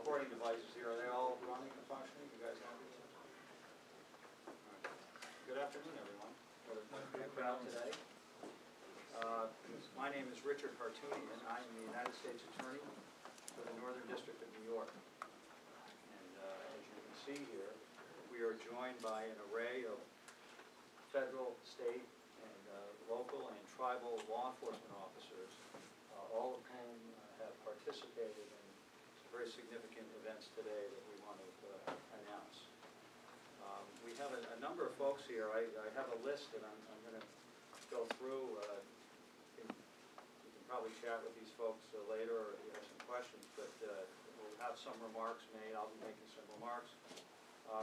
recording devices here, are they all running and functioning? You guys have these? Good afternoon, everyone. What a big crowd today. My name is Richard Hartunian. I am the United States Attorney for the Northern District of New York. And as you can see here, we are joined by an array of federal, state, and local and tribal law enforcement officers, all of whom have participated in some very significant events today that we want to announce. We have a number of folks here. I have a list that I'm going to go through. You can probably chat with these folks later, or if you have some questions, but we'll have some remarks made. I'll be making some remarks.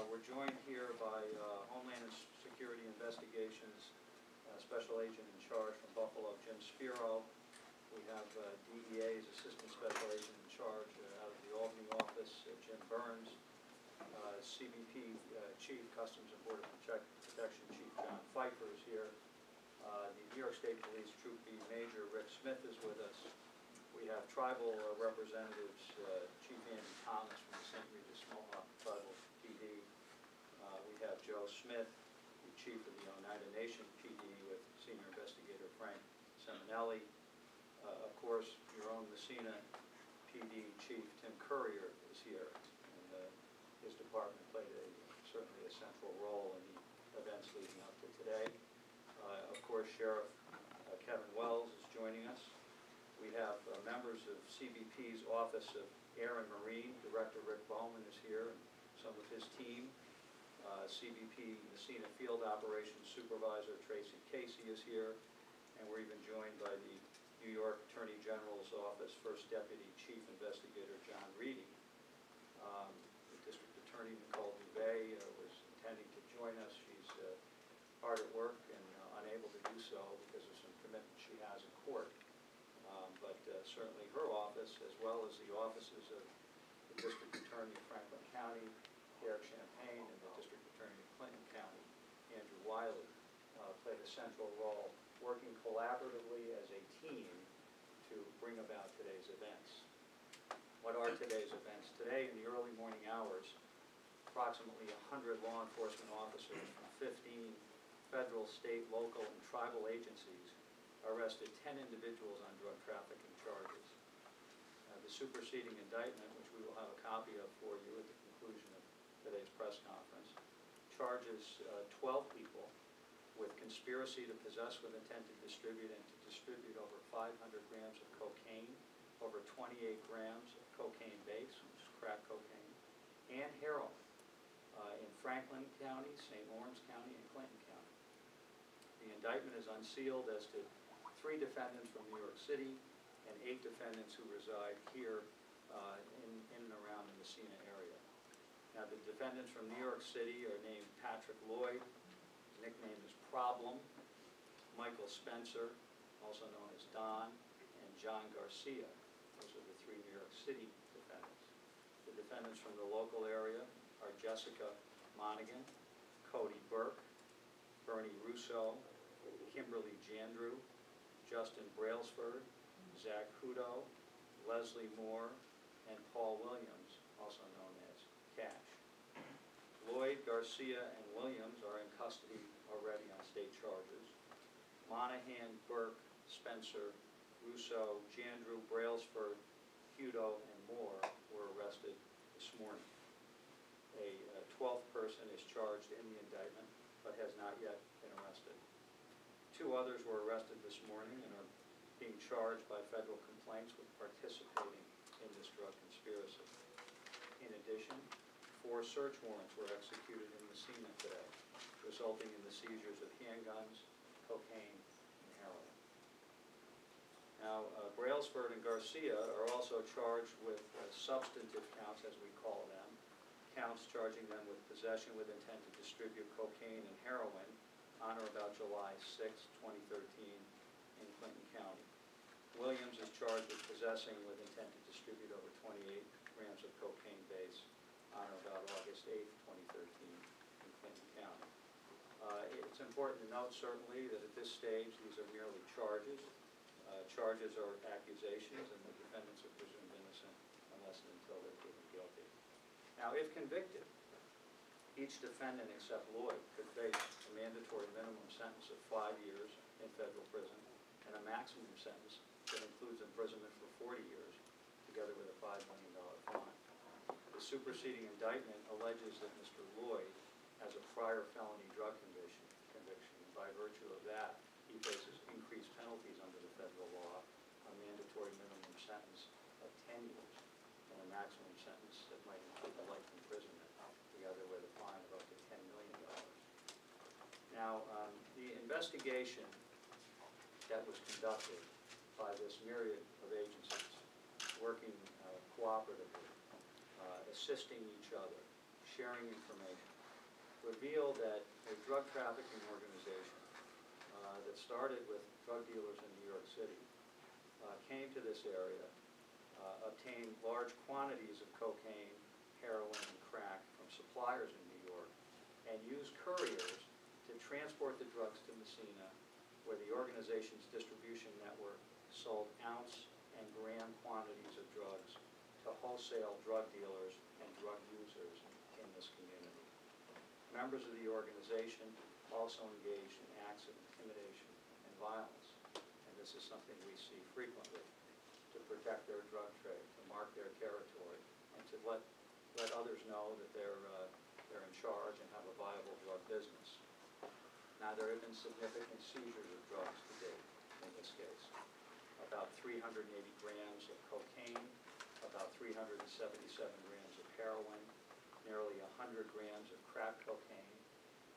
We're joined here by Homeland Security Investigations Special Agent in Charge from Buffalo, Jim Spiro. We have DEA's Assistant Special Agent in Charge out of the Albany office, Jim Burns. CBP Chief, Customs and Border Protection Chief John Pfeiffer is here. The New York State Police Troop B Major Rick Smith is with us. We have tribal representatives, Chief Andy Thomas from the St. Regis Mohawk Tribal PD. We have Joe Smith, the Chief of the Oneida Nation PD, with Senior Investigator Frank Seminelli. Of course, your own Massena PD Chief Tim Courier is here. And, his department played certainly a central role in the events leading up to today. Of course, Sheriff Kevin Wells is joining us. We have members of CBP's Office of Air and Marine. Director Rick Bowman is here, and some of his team. CBP Massena Field Operations Supervisor Tracy Casey is here, and we're even joined by the New York Attorney General's Office First Deputy Chief Investigator John Reedy. The District Attorney Nicole Dubé was intending to join us. She's hard at work and unable to do so because of some commitments she has in court. But certainly her office, as well as the offices of the District Attorney of Franklin County, Derek Champagne, and the District Attorney of Clinton County, Andrew Wiley, played a central role working collaboratively as a team to bring about today's events. What are today's events? Today, in the early morning hours, approximately 100 law enforcement officers from 15 federal, state, local, and tribal agencies arrested 10 individuals on drug trafficking charges. The superseding indictment, which we will have a copy of for you at the conclusion of today's press conference, charges 12 people with conspiracy to possess with intent to distribute and to distribute over 500 grams of cocaine, over 28 grams of cocaine base, which is crack cocaine, and heroin in Franklin County, St. Lawrence County, and Clinton County. The indictment is unsealed as to 3 defendants from New York City and 8 defendants who reside here in and around the Massena area. Now, the defendants from New York City are named Patrick Lloyd, his nickname is Problem, Michael Spencer, also known as Don, and John Garcia. Those are the 3 New York City defendants. The defendants from the local area are Jessica Monaghan, Cody Burke, Bernie Russo, Kimberly Jandrew, Justin Brailsford, Zach Hudo, Leslie Moore, and Paul Williams, also known as Cash. Lloyd, Garcia, and Williams are in custody already on state charges. Monahan, Burke, Spencer, Russo, Jandrew, Brailsford, Hudo, and Moore were arrested this morning. A 12th person is charged in the indictment, but has not yet been arrested. 2 others were arrested this morning and are being charged by federal complaints with participating in this drug conspiracy. In addition, 4 search warrants were executed in Massena today, resulting in the seizures of handguns, cocaine, and heroin. Now, Brailsford and Garcia are also charged with substantive counts, as we call them, counts charging them with possession with intent to distribute cocaine and heroin on or about July 6, 2013 in Clinton County. Williams is charged with possessing with intent to distribute over 28 grams of cocaine base on or about August 8, 2013 in Clinton County. It's important to note, certainly, that at this stage, these are merely charges. Charges are accusations, and the defendants are presumed innocent unless and until they're proven guilty. Now, if convicted, each defendant except Lloyd could face a mandatory minimum sentence of 5 years in federal prison and a maximum sentence that includes imprisonment for 40 years, together with a $5 million fine. The superseding indictment alleges that Mr. Lloyd has a prior felony drug conviction. By virtue of that, he faces increased penalties under the federal law, a mandatory minimum sentence of 10 years and a maximum sentence that might include a life imprisonment, together with a fine of up to $10 million. Now, the investigation that was conducted by this myriad of agencies working cooperatively, assisting each other, sharing information, revealed that a drug trafficking organization that started with drug dealers in New York City came to this area, obtained large quantities of cocaine, heroin, and crack from suppliers in New York, and used couriers to transport the drugs to Massena, where the organization's distribution network sold ounce and gram quantities of drugs to wholesale drug dealers and drug users in this community. Members of the organization also engaged in acts of intimidation and violence, and this is something we see frequently, to protect their drug trade, to mark their territory, and to let others know that they're in charge and have a viable drug business. Now, there have been significant seizures of drugs to date in this case. About 380 grams of cocaine, about 377 grams of heroin, nearly 100 grams of crack cocaine.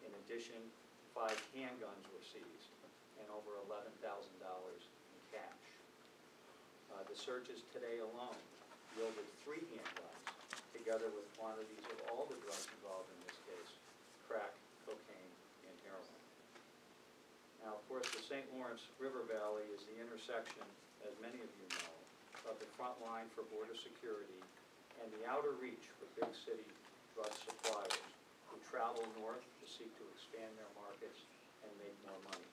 In addition, 5 handguns were seized and over $11,000 in cash. The searches today alone yielded 3 handguns, together with quantities of all the drugs involved in this case: crack, cocaine, and heroin. Now, of course, the St. Lawrence River Valley is the intersection, as many of you know, of the front line for border security and the outer reach for big city drug suppliers who travel north to seek to expand their markets and make more money.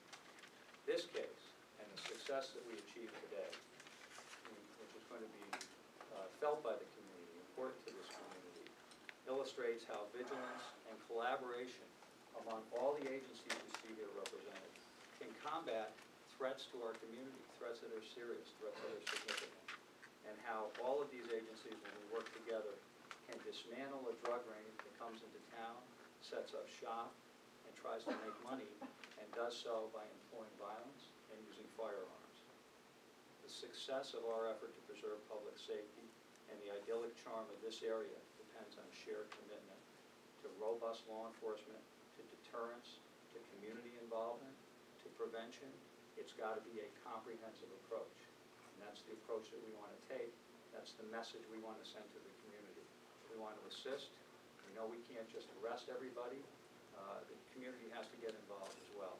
This case, and the success that we achieved today, which is going to be felt by the community, important to this community, illustrates how vigilance and collaboration among all the agencies you see here represented can combat threats to our community, threats that are serious, threats that are significant, and how all of these agencies, when we work together, can dismantle a drug ring that comes into town, sets up shop, and tries to make money, and does so by employing violence and using firearms. The success of our effort to preserve public safety and the idyllic charm of this area depends on a shared commitment to robust law enforcement, to deterrence, to community involvement, to prevention. It's got to be a comprehensive approach, and that's the approach that we want to take. That's the message we want to send to the community. We want to assist. We know we can't just arrest everybody. The community has to get involved as well.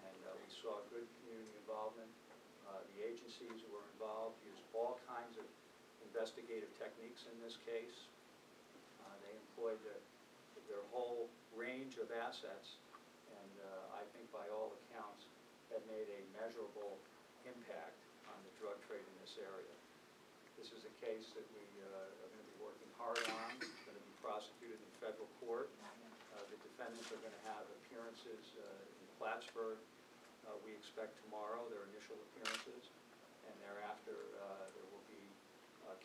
And we saw good community involvement. The agencies who were involved used all kinds of investigative techniques in this case. They employed their whole range of assets, and I think by all accounts have made a measurable impact on the drug trade in this area. This is a case that we are going to be working hard on. It's going to be prosecuted in federal court. The defendants are going to have appearances in Plattsburgh. We expect tomorrow their initial appearances, and thereafter there will be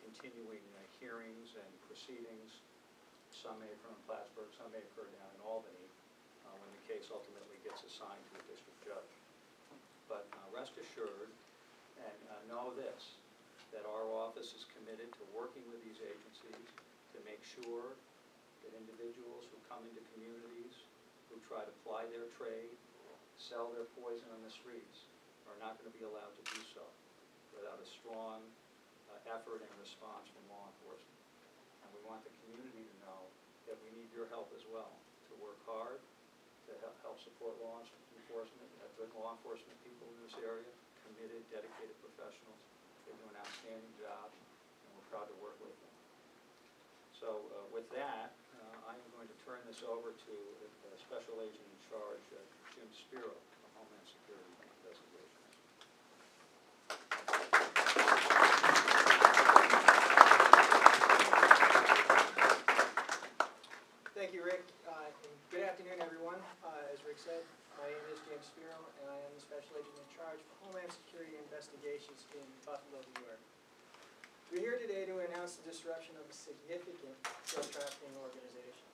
continuing hearings and proceedings. Some may occur in Plattsburgh, some may occur down in Albany when the case ultimately gets assigned to a district judge. But rest assured, and know this, that our office is committed to working with these agencies to make sure that individuals who come into communities, who try to ply their trade, sell their poison on the streets, are not going to be allowed to do so without a strong effort and response from law enforcement. And we want the community to know that we need your help as well, to work hard, to help support law enforcement. We have good law enforcement people in this area, committed, dedicated professionals. They do an outstanding job, and we're proud to work with them. So with that, I am going to turn this over to the Special Agent in Charge, Jim Spiro, of Homeland Security Investigations. name is James Spiro, and I am the Special Agent in charge for Homeland Security Investigations in Buffalo, New York. We're here today to announce the disruption of a significant drug trafficking organization.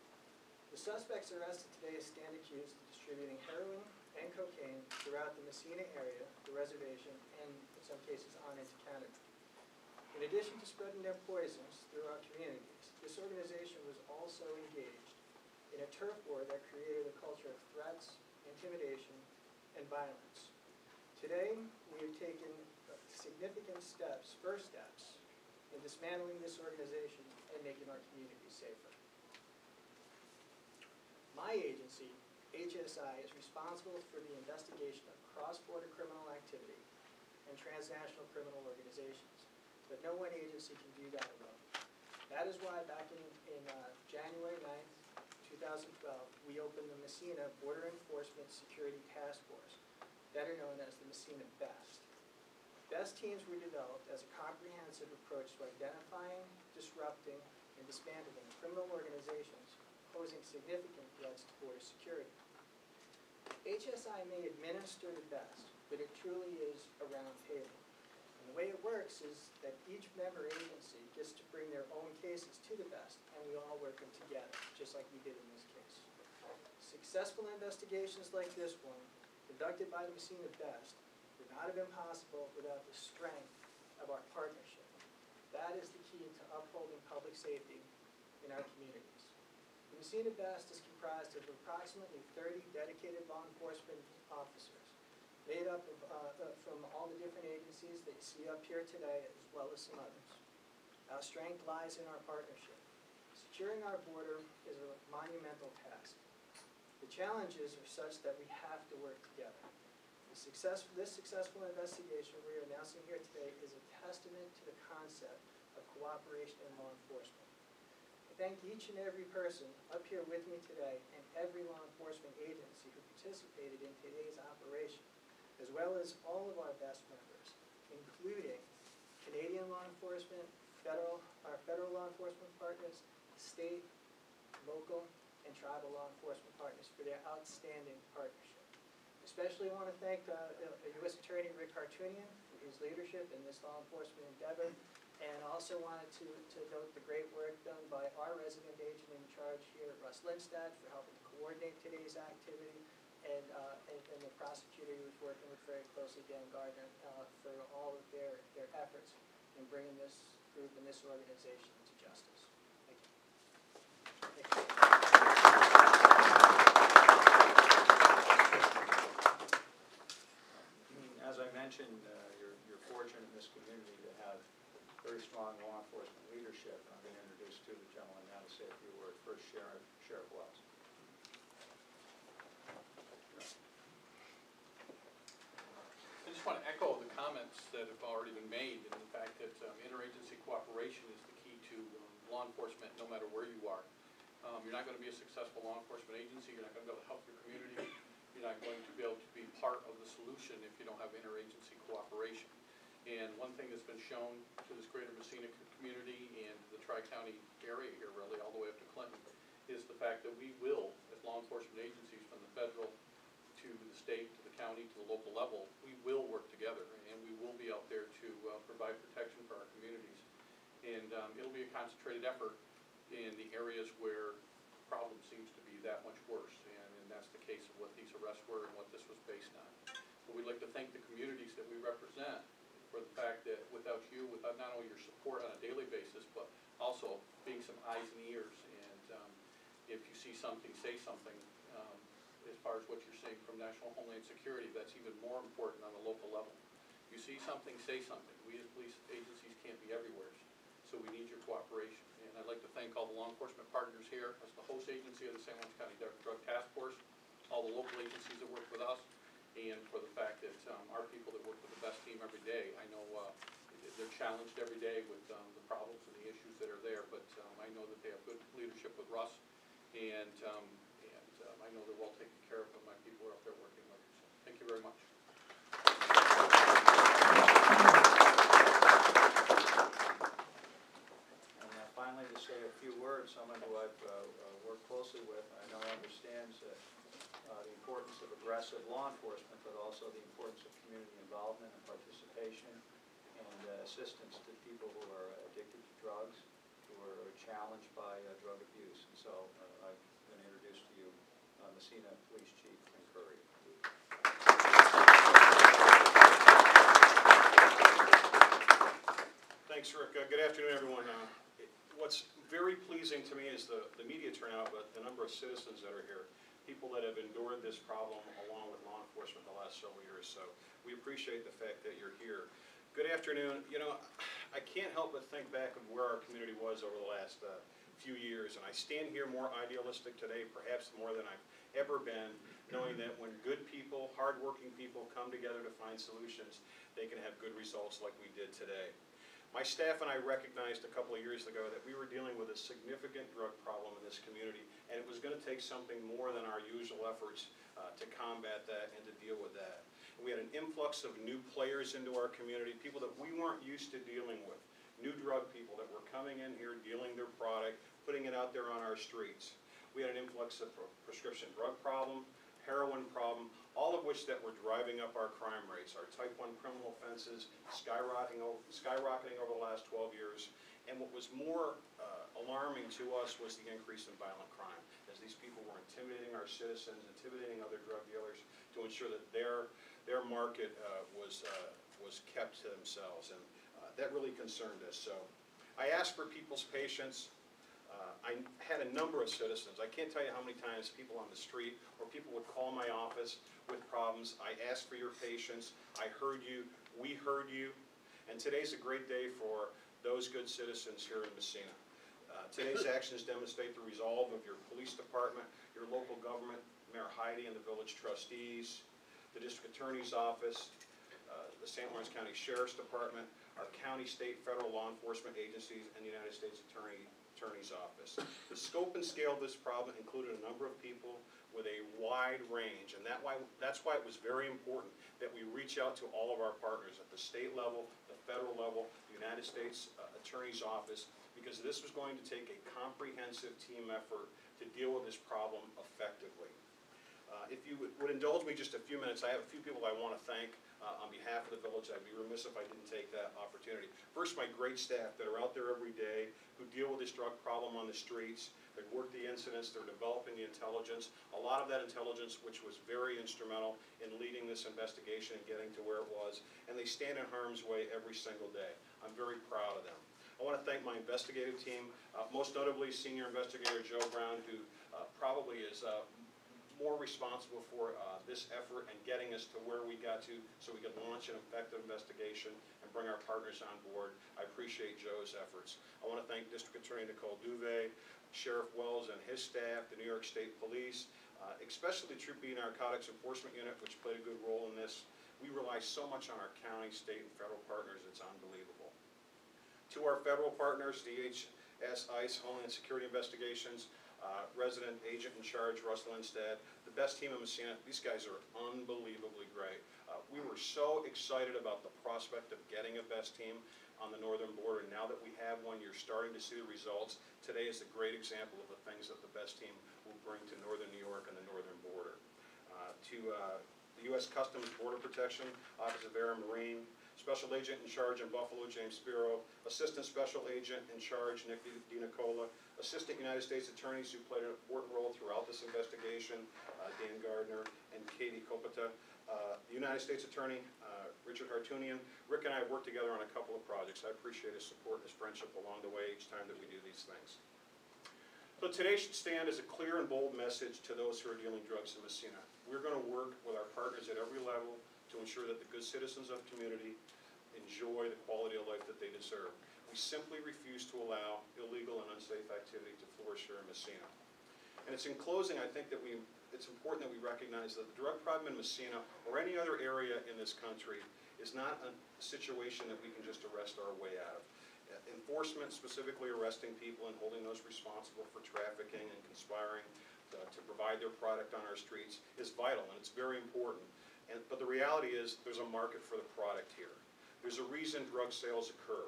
The suspects arrested today stand accused of distributing heroin and cocaine throughout the Massena area, the reservation, and in some cases on into Canada. In addition to spreading their poisons throughout communities, this organization was also engaged in a turf war that created a culture of threats, intimidation, and violence. Today, we have taken significant steps, first steps, in dismantling this organization and making our communities safer. My agency, HSI, is responsible for the investigation of cross-border criminal activity and transnational criminal organizations, but no one agency can do that alone. That is why back in January 9th, 2012, we opened the Massena Border Enforcement Security Task Force, better known as the Massena BEST. BEST teams were developed as a comprehensive approach to identifying, disrupting, and dismantling criminal organizations posing significant threats to border security. HSI may administer the BEST, but it truly is a round table. And the way it works is that each member agency gets to bring their own cases to the BEST, and we all work them together, just like we did in this case. Successful investigations like this one, conducted by the Massena BEST, would not have been possible without the strength of our partnership. That is the key to upholding public safety in our communities. The Massena BEST is comprised of approximately 30 dedicated law enforcement officers, made up of, from all the different agencies that you see up here today, as well as some others. Our strength lies in our partnership. Securing our border is a monumental task. The challenges are such that we have to work together. This successful investigation we are announcing here today is a testament to the concept of cooperation in law enforcement. I thank each and every person up here with me today and every law enforcement agency who participated in today's operation, as well as all of our BEST members, including Canadian law enforcement, our federal law enforcement partners, state, local, and tribal law enforcement partners for their outstanding partnership. Especially want to thank U.S. Attorney Rick Hartunian for his leadership in this law enforcement endeavor, and also wanted to note the great work done by our resident agent in charge here, Russ Lindstad, for helping to coordinate today's activity, and the prosecutor who was working with very closely, Dan Gardner, for all of their efforts in bringing this group and this organization to justice. Thank you. Thank you. As I mentioned, you're fortunate in this community to have very strong law enforcement leadership. I'm going to introduce two of the gentlemen now to say a few words. First, Sheriff Wells. I just want to echo the comments that have already been made, and the fact that interagency cooperation is the key to law enforcement no matter where you are. You're not going to be a successful law enforcement agency, you're not going to be able to help your community, you're not going to be able to be part of the solution if you don't have interagency cooperation. And one thing that's been shown to this greater Massena community and the Tri-County area here, really, all the way up to Clinton, is the fact that we will, as law enforcement agencies from the federal to the state, to the county, to the local level, we will work together, and we will be out there to provide protection for our communities. And it'll be a concentrated effort in the areas where the problem seems to be that much worse, and that's the case of what these arrests were and what this was based on. But we'd like to thank the communities that we represent for the fact that without you, without not only your support on a daily basis, but also being some eyes and ears, and if you see something, say something. As far as what you're seeing from National Homeland Security, that's even more important on the local level. You see something, say something. We as police agencies can't be everywhere, so we need your cooperation. And I'd like to thank all the law enforcement partners here as the host agency of the San Juan County Drug Task Force, all the local agencies that work with us, and for the fact that our people that work with the BEST team every day, I know they're challenged every day with the problems and the issues that are there, but I know that they have good leadership with Russ, and I know they're well taken care of, and my people are up there working with them. So thank you very much. And finally, to say a few words, someone who I've worked closely with, I know understands the importance of aggressive law law enforcement, but also the importance of community involvement and participation and assistance to people who are addicted to drugs, who are challenged by drug abuse. And so I've been introduced to you Massena Police Chief Frank Curry. Thanks, Rick. Good afternoon, everyone. What's very pleasing to me is the media turnout, but the number of citizens that are here, people that have endured this problem along with law enforcement the last several years. So we appreciate the fact that you're here. Good afternoon. You know, I can't help but think back of where our community was over the last few years, and I stand here more idealistic today, perhaps more than I've ever been, knowing that when good people, hardworking people come together to find solutions, they can have good results like we did today. My staff and I recognized a couple of years ago that we were dealing with a significant drug problem in this community, and it was going to take something more than our usual efforts to combat that and to deal with that. And we had an influx of new players into our community, people that we weren't used to dealing with, new drug people that were coming in here, dealing their product, putting it out there on our streets. We had an influx of prescription drug problem, heroin problem, all of which that were driving up our crime rates. Our type 1 criminal offenses skyrocketing over the last 12 years. And what was more alarming to us was the increase in violent crime, as these people were intimidating our citizens, intimidating other drug dealers to ensure that their market was kept to themselves. And that really concerned us. So I asked for people's patience. I had a number of citizens. I can't tell you how many times people on the street or people would call my office with problems. I asked for your patience. I heard you. We heard you. And today's a great day for those good citizens here in Massena. Today's actions demonstrate the resolve of your police department, your local government, Mayor Heidi and the village trustees, the district attorney's office, the St. Lawrence County Sheriff's Department, our county, state, federal law enforcement agencies, and the United States Attorney's Office. The scope and scale of this problem included a number of people with a wide range, and that's why it was very important that we reach out to all of our partners at the state level, the federal level, the United States Attorney's Office, because this was going to take a comprehensive team effort to deal with this problem effectively. If you would indulge me just a few minutes, I have a few people I want to thank on behalf of the village. I'd be remiss if I didn't take that opportunity. First, my great staff that are out there every day, who deal with this drug problem on the streets. They work the incidents, they're developing the intelligence. A lot of that intelligence which was very instrumental in leading this investigation and getting to where it was. And they stand in harm's way every single day. I'm very proud of them. I want to thank my investigative team, most notably Senior Investigator Joe Brown, who probably is more responsible for this effort and getting us to where we got to so we could launch an effective investigation and bring our partners on board. I appreciate Joe's efforts. I want to thank District Attorney Nicole Duve, Sheriff Wells and his staff, the New York State Police, especially the Troop B Narcotics Enforcement Unit, which played a good role in this. We rely so much on our county, state, and federal partners, it's unbelievable. To our federal partners, DHS, ICE, Homeland Security Investigations, Resident Agent in Charge, Russ Lindstad, the best team in Massena. These guys are unbelievably great. We were so excited about the prospect of getting a best team on the northern border. And now that we have one, you're starting to see the results. Today is a great example of the things that the best team will bring to northern New York and the northern border. The U.S. Customs Border Protection, Office of Air and Marine, Special Agent in Charge in Buffalo, James Spiro, Assistant Special Agent in Charge, Nick DiNicola, Assistant United States Attorneys who played an important role throughout this investigation, Dan Gardner and Katie Kopita, the United States Attorney, Richard Hartunian. Rick and I have worked together on a couple of projects. I appreciate his support and his friendship along the way each time that we do these things. So today should stand as a clear and bold message to those who are dealing drugs in Massena. We're going to work with our partners at every level to ensure that the good citizens of the community enjoy the quality of life that they deserve. We simply refuse to allow illegal and unsafe activity to flourish here in Massena. And it's in closing, I think that it's important that we recognize that the drug problem in Massena or any other area in this country is not a situation that we can just arrest our way out of. Enforcement, specifically arresting people and holding those responsible for trafficking and conspiring to provide their product on our streets is vital, and it's very important. But the reality is there's a market for the product here. There's a reason drug sales occur.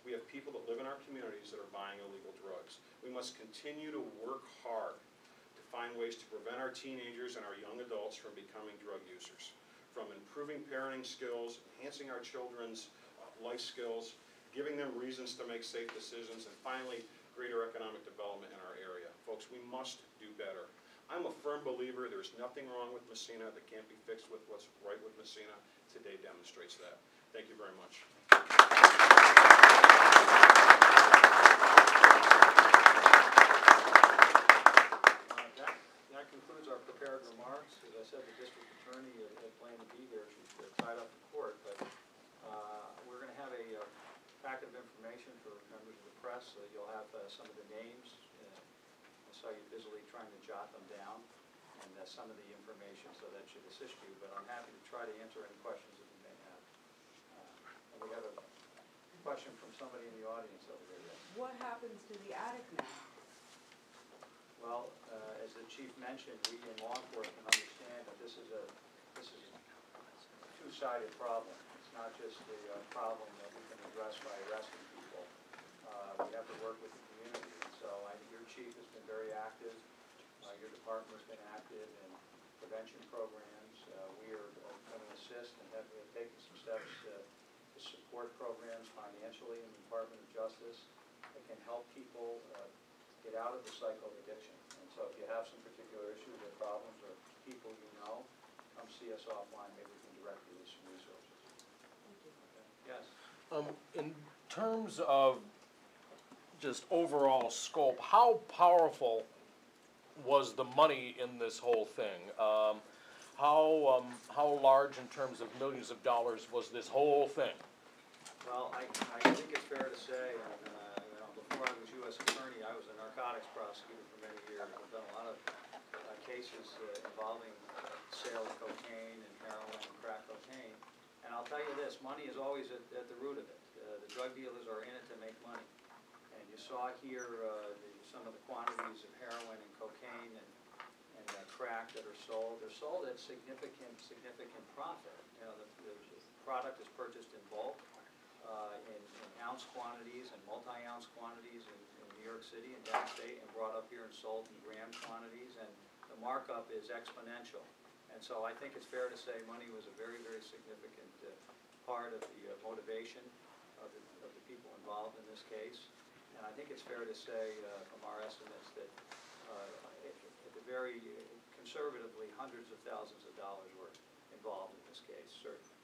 We have people that live in our communities that are buying illegal drugs. We must continue to work hard to find ways to prevent our teenagers and our young adults from becoming drug users. From improving parenting skills, enhancing our children's life skills, giving them reasons to make safe decisions, and finally, greater economic development in our area. Folks, we must do better. I'm a firm believer there's nothing wrong with Massena that can't be fixed with what's right with Massena. Today demonstrates that. Thank you very much. That concludes our prepared remarks. As I said, the district attorney had planned to be here. She's tied up in court, but we're going to have a packet of information for members of the press. So you'll have some of the names. I saw you busily trying to jot them down, and some of the information, so that should assist you. But I'm happy to try to answer any questions that you may have. And we have a question from somebody in the audience over there. Yes. What happens to the attic now? Well, as the chief mentioned, we in law enforcement understand that this is a two-sided problem. It's not just a problem that we can address by arresting people. We have to work with the community. And so your chief has been very active. Your department has been active in prevention programs. We are going to assist and have taken some steps to support programs financially in the Department of Justice that can help people get out of the cycle of addiction. And so if you have some particular issues or problems or people you know, come see us offline. Maybe we can direct you to some resources. Thank you. Okay. Yes? In terms of just overall scope, how powerful was the money in this whole thing? How large in terms of millions of dollars was this whole thing? Well, I think it's fair to say, before I was U.S. Attorney, I was a narcotics prosecutor for many years. I've done a lot of cases involving sale of cocaine and heroin and crack cocaine. And I'll tell you this, money is always at the root of it. The drug dealers are in it to make money. And you saw here some of the quantities of heroin and cocaine and crack that are sold. They're sold at significant profit. You know, the product is purchased in bulk. In ounce quantities and multi-ounce quantities in New York City and downstate, and brought up here and sold in gram quantities, and the markup is exponential. And so I think it's fair to say money was a very, very significant part of the motivation of the people involved in this case. And I think it's fair to say from our estimates that at the very conservatively, hundreds of thousands of dollars were involved in this case, certainly,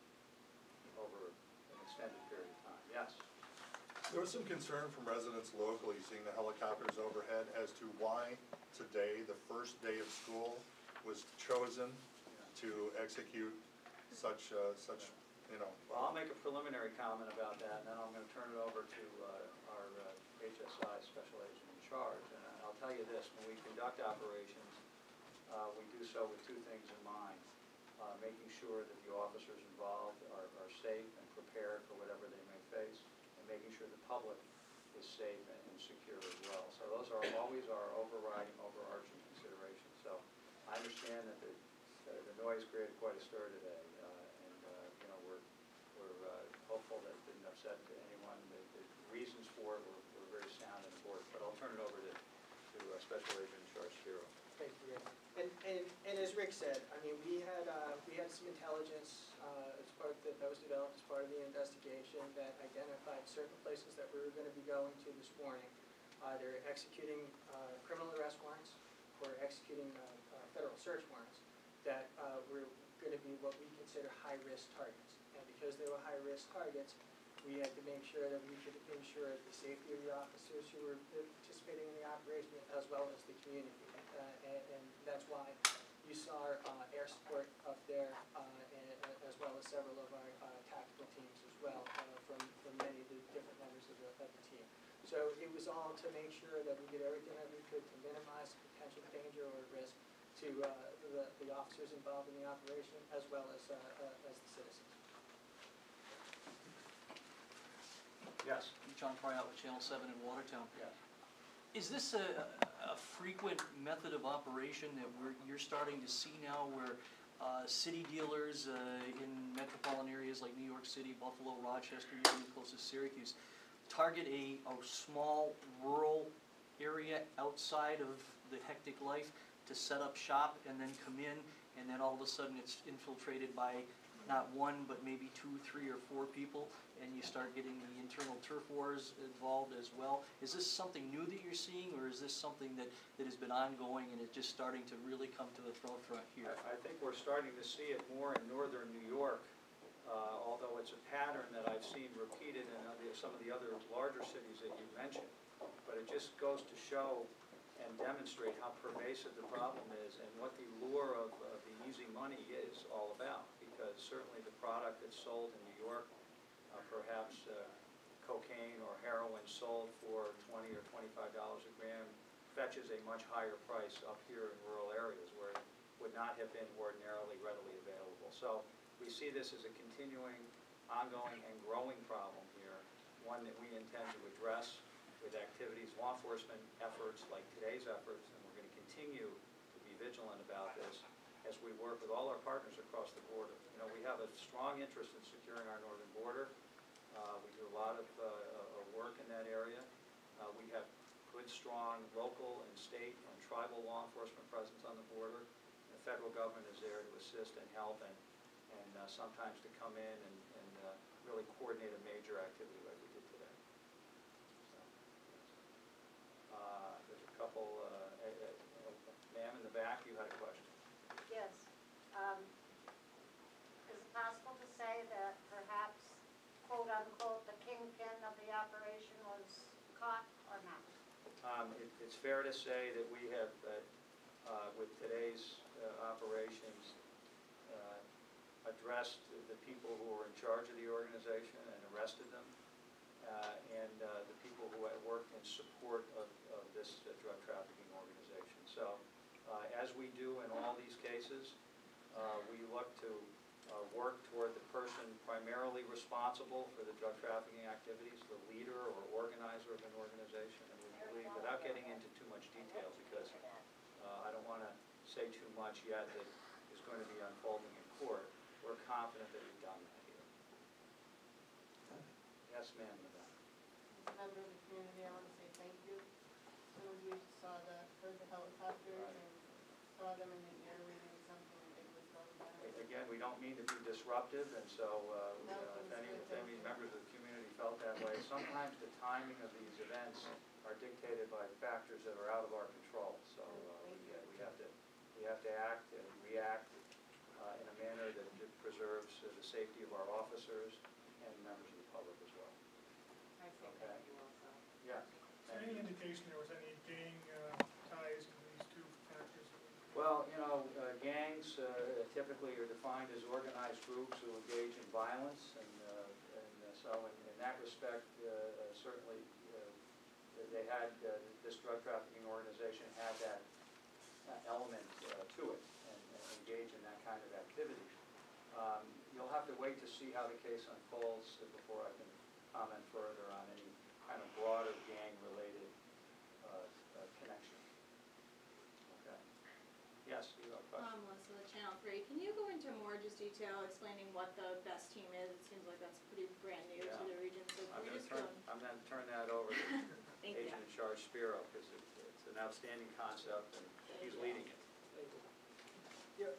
over an extended period of time. Yes? There was some concern from residents locally seeing the helicopters overhead as to why today, the first day of school, was chosen to execute such, Well, I'll make a preliminary comment about that, and then I'm going to turn it over to our HSI special agent in charge. And I'll tell you this, when we conduct operations, we do so with two things in mind. Making sure that the officers involved are safe and prepared for whatever they may face, and making sure the public is safe and secure as well. So those are always our overarching considerations. So I understand that the noise created quite a stir today, and we're hopeful that it didn't upset anyone. The reasons for it were very sound and important. But I'll turn it over to Special Agent in Charge Spiro. Thank you, Rick. And as Rick said, I mean, we had some intelligence that was developed as part of the investigation that identified certain places that we were going to be going to this morning, either executing criminal arrest warrants or executing federal search warrants that were going to be what we consider high-risk targets. And because they were high-risk targets, we had to make sure that we could ensure the safety of the officers who were participating in the operation as well as the community. And that's why you saw our air support up there, as well as several of our tactical teams as well from many of the different members of the team. So it was all to make sure that we did everything that we could to minimize potential danger or risk to the officers involved in the operation as well as the citizens. Yes? John Pryor with Channel 7 in Watertown. Yes. Is this a frequent method of operation that you're starting to see now where city dealers in metropolitan areas like New York City, Buffalo, Rochester, even the closest Syracuse, target a small rural area outside of the hectic life to set up shop and then come in, and then all of a sudden it's infiltrated by not one, but maybe 2, 3, or 4 people, and you start getting the internal turf wars involved as well. Is this something new that you're seeing, or is this something that has been ongoing and it's just starting to really come to the forefront here? I think we're starting to see it more in northern New York, although it's a pattern that I've seen repeated in some of the other larger cities that you mentioned. But it just goes to show and demonstrate how pervasive the problem is and what the lure of the easy money is all about. Because certainly the product that's sold in New York, perhaps cocaine or heroin sold for $20 or $25 a gram, fetches a much higher price up here in rural areas where it would not have been ordinarily readily available. So we see this as a continuing, ongoing, and growing problem here, one that we intend to address with activities, law enforcement efforts like today's efforts, and we're going to continue to be vigilant about this as we work with all our partners across the border. You know, we have a strong interest in securing our northern border. We do a lot of work in that area. We have good, strong local and state and tribal law enforcement presence on the border. The federal government is there to assist and help and sometimes to come in and really coordinate a major activity like we did today. So, there's a couple, ma'am in the back, you had a question. Yes. Is it possible to say that perhaps, quote unquote, the kingpin of the operation was caught or not? It's fair to say that we have, with today's operations, addressed the people who were in charge of the organization and arrested them, and the people who had worked in support of this drug trafficking organization. So, as we do in all these cases, we look to work toward the person primarily responsible for the drug trafficking activities, the leader or organizer of an organization. And we believe, without getting into too much detail, because I don't want to say too much yet that is going to be unfolding in court, we're confident that we've done that here. Yes, ma'am. As a member of the community, I want to say thank you. Some of you heard the helicopters and saw them in the air. We knew something big was going down. Again, we don't mean to be disruptive, and so if any members of the community felt that way, sometimes the timing of these events are dictated by factors that are out of our control. So we have to act and react in a manner that preserves the safety of our officers and members of the public as well. I say thank you also. Yeah. Is there any indication there was any gang ties to these two factors? Well, you know, gangs typically are defined as organized groups who engage in violence, and so in that respect, certainly they had, this drug trafficking organization had that element to it and engage in that kind of activity. You'll have to wait to see how the case unfolds before I can comment further on any kind of broader gang-related connection. Okay. Yes, you have a question. Melissa with Channel 3. Can you go into more just detail explaining what the BEST team is? It seems like that's pretty brand new to the region. So I'm can you just going to turn that over to Thank you. Agent in Charge Spiro, because it's an outstanding concept and he's leading it. Yeah,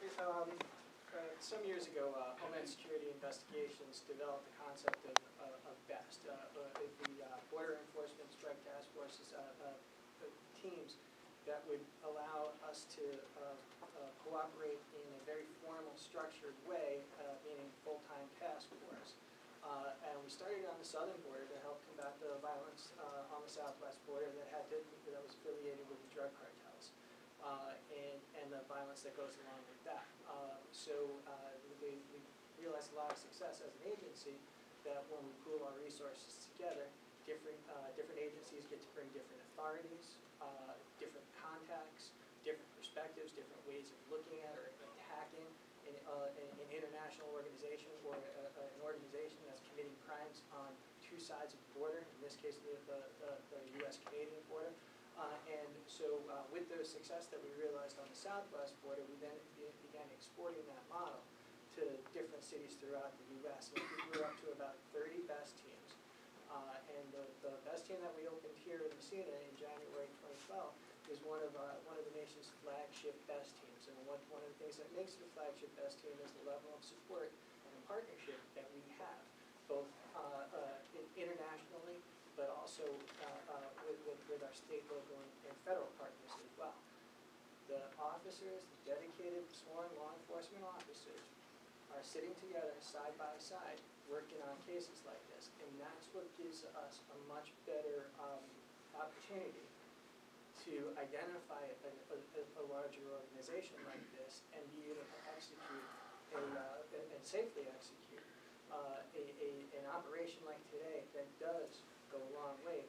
some years ago, Homeland Security Investigations developed the concept of BEST. The Border Enforcement Strike Task Forces teams that would allow us to cooperate in a very formal, structured way, meaning full-time task force. And we started on the southern border to help combat the violence on the southwest border that was affiliated with the drug cartels and the violence that goes along with that. So we realized a lot of success as an agency that when we pool our resources together, different agencies get to bring different authorities, different contacts, different perspectives, different ways of looking at or attacking an international organization or an organization that's committing crimes on two sides of the border, in this case the U.S.-Canadian border. And so with the success that we realized on the southwest border, we then began exporting that model to different cities throughout the U.S. And we grew up to about 30 BEST teams. And the BEST team that we opened here in Massena in January 2012 was is one of the nation's flagship best teams. And one of the things that makes it a flagship best team is the level of support and partnership that we have, both internationally, but also with our state, local, and federal partners as well. The officers, the dedicated sworn law enforcement officers, are sitting together side by side, working on cases like this, and that's what gives us a much better opportunity to identify a larger organization like this and be able to execute and safely execute an operation like today that does go a long way